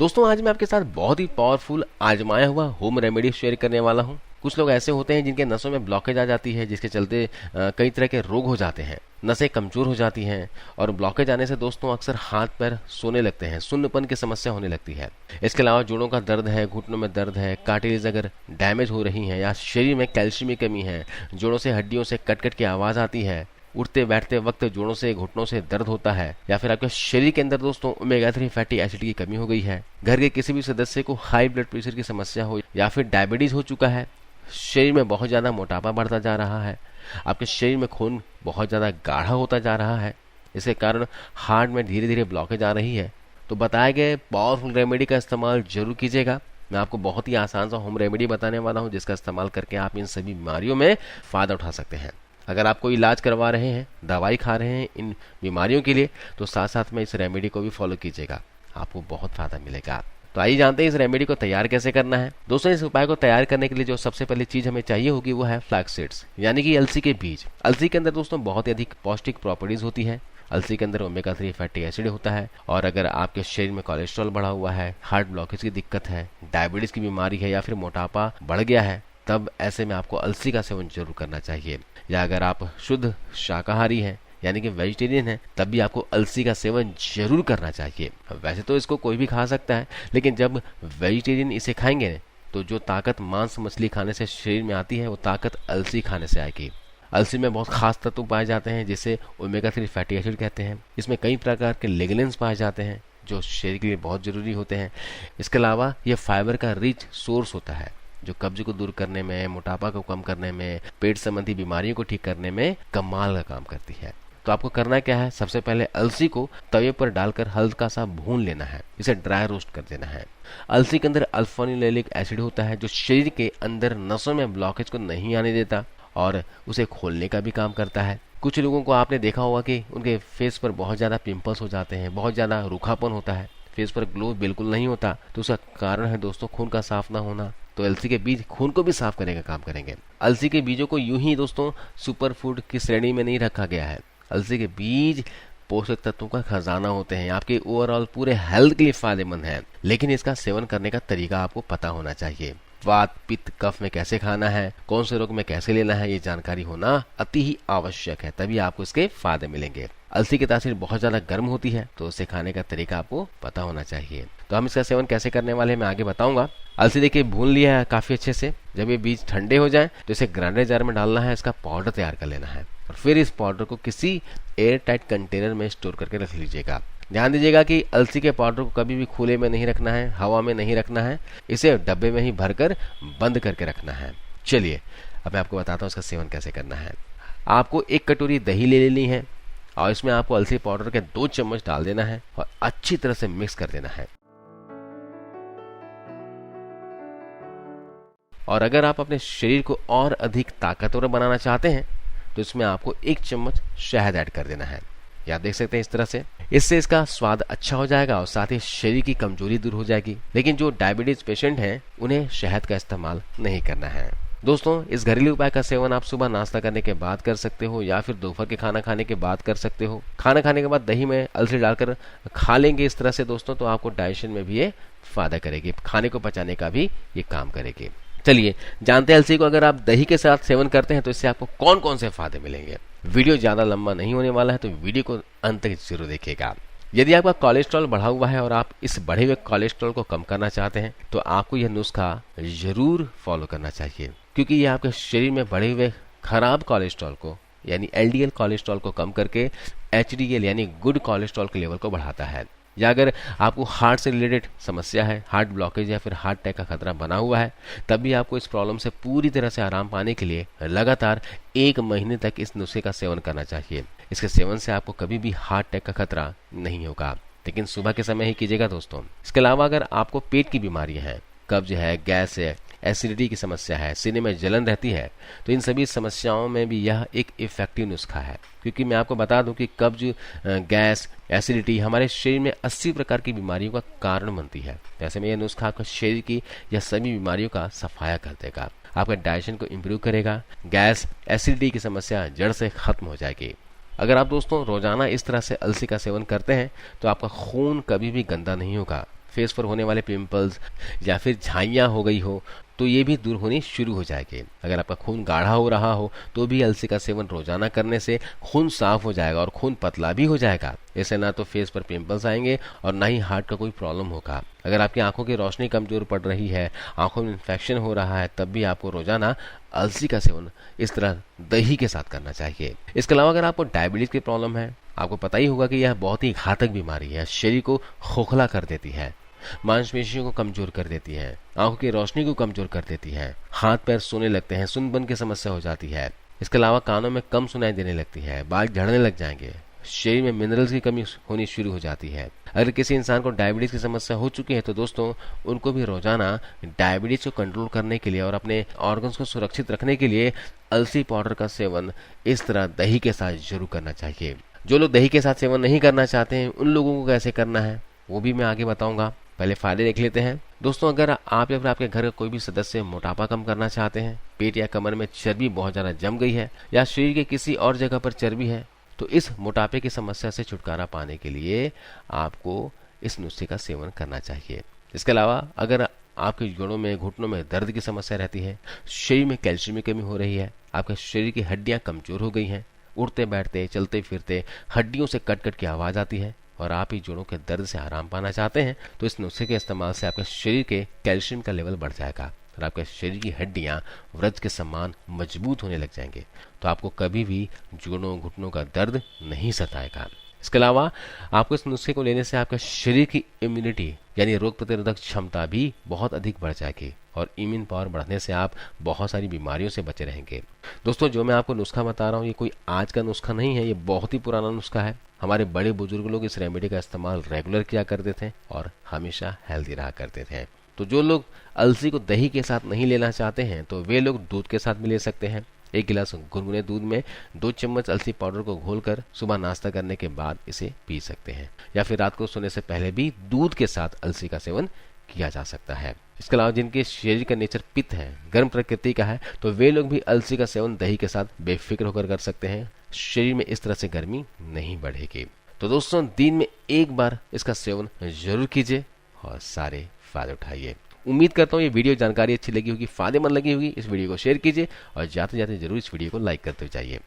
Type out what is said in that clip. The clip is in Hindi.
दोस्तों आज मैं आपके साथ बहुत ही पावरफुल आजमाया हुआ होम रेमेडी शेयर करने वाला हूँ। कुछ लोग ऐसे होते हैं जिनके नसों में ब्लॉकेज आ जाती है, जिसके चलते कई तरह के रोग हो जाते हैं, नसें कमजोर हो जाती हैं और ब्लॉकेज आने से दोस्तों अक्सर हाथ पैर सोने लगते हैं, सुन्नपन की समस्या होने लगती है। इसके अलावा जोड़ों का दर्द है, घुटनों में दर्द है, कार्टिलेज अगर डैमेज हो रही है या शरीर में कैल्शियम की कमी है, जोड़ों से हड्डियों से कट कट की आवाज आती है, उठते बैठते वक्त जोड़ों से घुटनों से दर्द होता है, या फिर आपके शरीर के अंदर दोस्तों ओमेगा 3 फैटी एसिड की कमी हो गई है, घर के किसी भी सदस्य को हाई ब्लड प्रेशर की समस्या हो या फिर डायबिटीज हो चुका है, शरीर में बहुत ज्यादा मोटापा बढ़ता जा रहा है, आपके शरीर में खून बहुत ज्यादा गाढ़ा होता जा रहा है, इसके कारण हार्ट में धीरे धीरे ब्लॉकेज आ रही है, तो बताए गए पावरफुल रेमेडी का इस्तेमाल जरूर कीजिएगा। मैं आपको बहुत ही आसान सा होम रेमेडी बताने वाला हूं, जिसका इस्तेमाल करके आप इन सभी बीमारियों में फायदा उठा सकते हैं। अगर आप कोई इलाज करवा रहे हैं, दवाई खा रहे हैं इन बीमारियों के लिए, तो साथ साथ में इस रेमेडी को भी फॉलो कीजिएगा, आपको बहुत फायदा मिलेगा। तो आइए जानते हैं इस रेमेडी को तैयार कैसे करना है। दोस्तों इस उपाय को तैयार करने के लिए जो सबसे पहली चीज हमें चाहिए होगी वो है फ्लैक्स सीड्स, यानी कि अलसी के बीज। अलसी के अंदर दोस्तों बहुत ही अधिक पौष्टिक प्रॉपर्टीज होती है। अलसी के अंदर ओमेगा 3 फैटी एसिड होता है, और अगर आपके शरीर में कोलेस्ट्रॉल बढ़ा हुआ है, हार्ट ब्लॉकेज की दिक्कत है, डायबिटीज की बीमारी है या फिर मोटापा बढ़ गया है, तब ऐसे में आपको अलसी का सेवन जरूर करना चाहिए। या अगर आप शुद्ध शाकाहारी हैं यानी कि वेजिटेरियन है, तब भी आपको अलसी का सेवन जरूर करना चाहिए। वैसे तो इसको कोई भी खा सकता है, लेकिन जब वेजिटेरियन इसे खाएंगे तो जो ताकत मांस मछली खाने से शरीर में आती है, वो ताकत अलसी खाने से आएगी। अलसी में बहुत खास तत्व पाए जाते हैं जिसे ओमेगा 3 फैटी एसिड कहते हैं। इसमें कई प्रकार के लिग्नेंस पाए जाते हैं जो शरीर के लिए बहुत जरूरी होते हैं। इसके अलावा यह फाइबर का रिच सोर्स होता है जो कब्ज को दूर करने में, मोटापा को कम करने में, पेट संबंधी बीमारियों को ठीक करने में कमाल का काम करती है। तो आपको करना क्या है, सबसे पहले अलसी को तवे पर डालकर हल्का सा भून लेना है, इसे ड्राई रोस्ट कर देना है। अलसी के अंदर अल्फा-लिनोलेनिक एसिड होता है जो शरीर के अंदर नसों में ब्लॉकेज को नहीं आने देता और उसे खोलने का भी काम करता है। कुछ लोगों को आपने देखा होगा कि उनके फेस पर बहुत ज्यादा पिंपल्स हो जाते हैं, बहुत ज्यादा रूखापन होता है, फेस पर ग्लो बिल्कुल नहीं होता, तो उसका कारण है दोस्तों खून का साफ ना होना। तो अलसी के बीज खून को भी साफ करने का काम करेंगे। अलसी के बीजों को यूं ही दोस्तों सुपर फूड की श्रेणी में नहीं रखा गया है। अलसी के बीज पोषक तत्वों का खजाना होते हैं, आपके ओवरऑल पूरे हेल्थ के लिए फायदेमंद है, लेकिन इसका सेवन करने का तरीका आपको पता होना चाहिए। वात पित्त कफ में कैसे खाना है, कौन से रोग में कैसे लेना है, ये जानकारी होना अति ही आवश्यक है, तभी आपको इसके फायदे मिलेंगे। अलसी की तासीर बहुत ज्यादा गर्म होती है, तो उसे खाने का तरीका आपको पता होना चाहिए। तो हम इसका सेवन कैसे करने वाले हैं मैं आगे बताऊंगा। अलसी देखिए भून लिया है काफी अच्छे से। जब ये बीज ठंडे हो जाएं तो इसे ग्राइंडर जार में डालना है, इसका पाउडर तैयार कर लेना है और फिर इस पाउडर को किसी एयर टाइट कंटेनर में स्टोर करके रख लीजिएगा। ध्यान दीजिएगा कि अलसी के पाउडर को कभी भी खुले में नहीं रखना है, हवा में नहीं रखना है, इसे डब्बे में ही भरकर बंद करके रखना है। चलिए अब मैं आपको बताता हूँ इसका सेवन कैसे करना है। आपको 1 कटोरी दही ले लेनी है और इसमें आपको अलसी पाउडर के 2 चम्मच डाल देना है और अच्छी तरह से मिक्स कर देना है। और अगर आप अपने शरीर को और अधिक ताकतवर बनाना चाहते हैं तो इसमें आपको 1 चम्मच शहद ऐड कर देना है। या आप देख सकते हैं इस तरह से, इससे इसका स्वाद अच्छा हो जाएगा और साथ ही शरीर की कमजोरी दूर हो जाएगी। लेकिन जो डायबिटीज पेशेंट हैं उन्हें शहद का इस्तेमाल नहीं करना है। दोस्तों इस घरेलू उपाय का सेवन आप सुबह नाश्ता करने के बाद कर सकते हो या फिर दोपहर के खाना खाने के बाद कर सकते हो। खाना खाने के बाद दही में अलसी डालकर खा लेंगे इस तरह से दोस्तों, तो आपको डाइजेशन में भी ये फायदा करेगी, खाने को पचाने का भी ये काम करेगी। चलिए जानते हैं अलसी को अगर आप दही के साथ सेवन करते हैं तो इससे आपको कौन कौन से फायदे मिलेंगे। वीडियो ज्यादा लंबा नहीं होने वाला है, तो वीडियो को अंत तक जरूर देखिएगा। यदि आपका कोलेस्ट्रॉल बढ़ा हुआ है और आप इस बढ़े हुए कोलेस्ट्रॉल को कम करना चाहते हैं तो आपको यह नुस्खा जरूर फॉलो करना चाहिए, क्योंकि यह आपके शरीर में बढ़े हुए खराब कोलेस्ट्रॉल को यानी एलडीएल कोलेस्ट्रॉल को कम करके एचडीएल यानी गुड कोलेस्ट्रॉल के लेवल को बढ़ाता है। या अगर आपको हार्ट से रिलेटेड समस्या है, हार्ट ब्लॉकेज या फिर हार्ट अटैक का खतरा बना हुआ है, तब भी आपको इस प्रॉब्लम से पूरी तरह से आराम पाने के लिए लगातार 1 महीने तक इस नुस्खे का सेवन करना चाहिए। इसके सेवन से आपको कभी भी हार्ट अटैक का खतरा नहीं होगा, लेकिन सुबह के समय ही कीजिएगा दोस्तों। इसके अलावा अगर आपको पेट की बीमारियां हैं, कब्ज है, गैस है, एसिडिटी की समस्या है, सीने में जलन रहती है, तो इन सभी समस्याओं में भी यह एक इफेक्टिव नुस्खा है। क्योंकि मैं आपको बता दूं कि कब्ज, गैस, एसिडिटी हमारे शरीर में 80 प्रकार की बीमारियों का कारण बनती है। ऐसे में यह नुस्खा आपके शरीर की यह सभी बीमारियों का सफाया कर देगा, आपका डाइजेशन को इम्प्रूव करेगा, गैस, एसिडिटी की समस्या जड़ से खत्म हो जाएगी। अगर आप दोस्तों रोजाना इस तरह से अलसी का सेवन करते हैं तो आपका खून कभी भी गंदा नहीं होगा, फेस पर होने वाले पिंपल्स या फिर झाइयाँ हो गई हो तो ये भी दूर होनी शुरू हो जाएगी। अगर आपका खून गाढ़ा हो रहा हो तो भी अलसी का सेवन रोजाना करने से खून साफ हो जाएगा और खून पतला भी हो जाएगा। इससे ना तो फेस पर पिंपल्स आएंगे और ना ही हार्ट का कोई प्रॉब्लम होगा। अगर आपकी आंखों की रोशनी कमजोर पड़ रही है, आंखों में इन्फेक्शन हो रहा है, तब भी आपको रोजाना अलसी का सेवन इस तरह दही के साथ करना चाहिए। इसके अलावा अगर आपको डायबिटीज की प्रॉब्लम है, आपको पता ही होगा कि यह बहुत ही घातक बीमारी है, शरीर को खोखला कर देती है, मांसपेशियों को कमजोर कर देती है, आंखों की रोशनी को कमजोर कर देती है, हाथ पैर सोने लगते हैं, सुनपन की समस्या हो जाती है। इसके अलावा कानों में कम सुनाई देने लगती है, बाल झड़ने लग जाएंगे, शरीर में मिनरल्स की कमी होनी शुरू हो जाती है। अगर किसी इंसान को डायबिटीज की समस्या हो चुकी है तो दोस्तों उनको भी रोजाना डायबिटीज को कंट्रोल करने के लिए और अपने ऑर्गन्स को सुरक्षित रखने के लिए अलसी पाउडर का सेवन इस तरह दही के साथ जरूर करना चाहिए। जो लोग दही के साथ सेवन नहीं करना चाहते हैं उन लोगों को कैसे करना है वो भी मैं आगे बताऊंगा। पहले फायदे देख लेते हैं। दोस्तों अगर आप या फिर आपके घर का कोई भी सदस्य मोटापा कम करना चाहते हैं, पेट या कमर में चर्बी बहुत ज्यादा जम गई है या शरीर के किसी और जगह पर चर्बी है, तो इस मोटापे की समस्या से छुटकारा पाने के लिए आपको इस नुस्खे का सेवन करना चाहिए। इसके अलावा अगर आपके जोड़ों में घुटनों में दर्द की समस्या रहती है, शरीर में कैल्शियम की कमी हो रही है, आपके शरीर की हड्डियां कमजोर हो गई हैं, उठते बैठते चलते फिरते हड्डियों से कट कट की आवाज आती है और आप ही जोड़ों के दर्द से आराम पाना चाहते हैं, तो इस नुस्खे के इस्तेमाल से आपके शरीर के कैल्शियम का लेवल बढ़ जाएगा और आपके शरीर की हड्डियां वज्र के समान मजबूत होने लग जाएंगे, तो आपको कभी भी जोड़ों घुटनों का दर्द नहीं सताएगा। इसके अलावा आपको इस नुस्खे को लेने से आपके शरीर की इम्यूनिटी यानी रोग प्रतिरोधक क्षमता भी बहुत अधिक बढ़ जाएगी और इम्यून पावर बढ़ने से आप बहुत सारी बीमारियों से बचे रहेंगे। दोस्तों जो मैं आपको नुस्खा बता रहा हूँ ये कोई आज का नुस्खा नहीं है, ये बहुत ही पुराना नुस्खा है। हमारे बड़े बुजुर्ग लोग इस रेमेडी का इस्तेमाल रेगुलर किया करते थे और हमेशा हेल्दी रहा करते थे। तो जो लोग अलसी को दही के साथ नहीं लेना चाहते हैं तो वे लोग दूध के साथ भी ले सकते हैं। एक गिलास गुनगुने दूध में 2 चम्मच अलसी पाउडर को घोलकर सुबह नाश्ता करने के बाद इसे पी सकते हैं, या फिर रात को सोने से पहले भी दूध के साथ अलसी का सेवन किया जा सकता है। इसके अलावा जिनके शरीर का नेचर पित्त है, गर्म प्रकृति का है, तो वे लोग भी अलसी का सेवन दही के साथ बेफिक्र होकर कर सकते हैं। शरीर में इस तरह से गर्मी नहीं बढ़ेगी। तो दोस्तों दिन में एक बार इसका सेवन जरूर कीजिए और सारे फायदे उठाइए। उम्मीद करता हूँ ये वीडियो जानकारी अच्छी लगी होगी, फायदेमंद लगी होगी। इस वीडियो को शेयर कीजिए और जाते जाते जरूर इस वीडियो को लाइक करते जाइए।